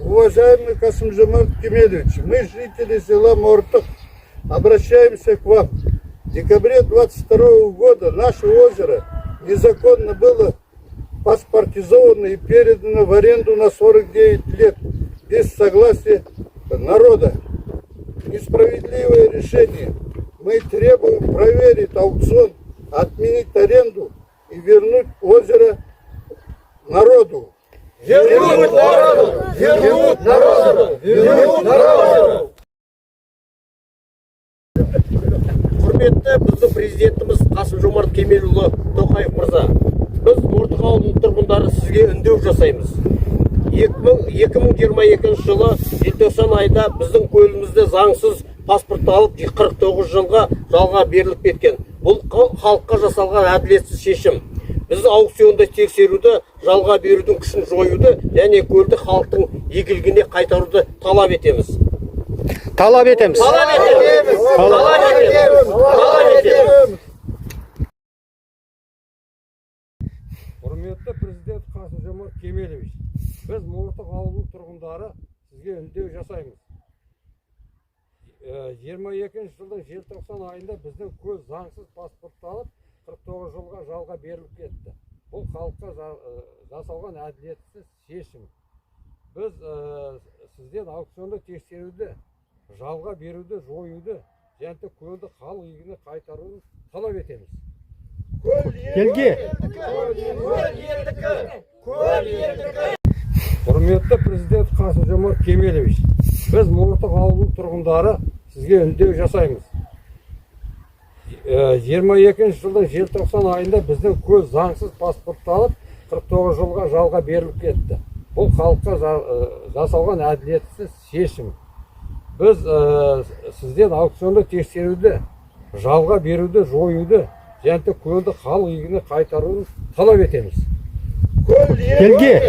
Уважаемый Касым-Жомарт Кемелевич, мы, жители села Морток, обращаемся к вам. В декабре 22 года наше озеро незаконно было паспортизовано и передано в аренду на 49 лет без согласия народа. Несправедливое решение. Мы требуем проверить аукцион, отменить аренду и вернуть озеро народу. Вернуть народу! Вернуть народу! Вернуть народу! Құрметті біздің президентіміз Қасым-Жомарт Кемелұлы Тоқаев мырза, біз Мортық ауылының тұрғындары сізге үндеу жасаймыз. 2022 жылы желтоқсан айында біздің көлімізде заңсыз паспорт алып 49 жылға жалға беріліп кеткен. Бұл халыққа жасалған әділетсіз шешім. Біз аукционда тексеруді, жалға берудің күшін жоюды және көлді халықтың игілігіне қайтаруды талап етеміз. Талап етеміз. Құрметті президент Қасым-Жомарт Кемелевич, біз Мортық ауылының тұрғындары сізге үндеу жасаймыз. 22 жылдың желтоқсан айында біздің көл заңсыз паспортталып 49 жылға жалға беріліп кетті. Бұл халыққа жасалған әділетсіз шешім. Біз сізден аукционда тексеруді, жалға беруді, жоюды, және көлді халық игілігіне қайтаруын талап етеміз. Құрметті президент Қасым-Жомарт Кемелевич, біз Мортық ауылының тұрғындары сізге үндеу жасаймыз. 22 жылдың желтоқсан айында біздің көл заңсыз паспортталып 49 жылға жалға беріліп кетті. Бұл халыққа жасалған әділетсіз шешім. Біз сізден аукционда тексеруді, жалға беруді, жоюды, және көлді халық игілігіне қайтаруын талап етеміз. Көл елдікі!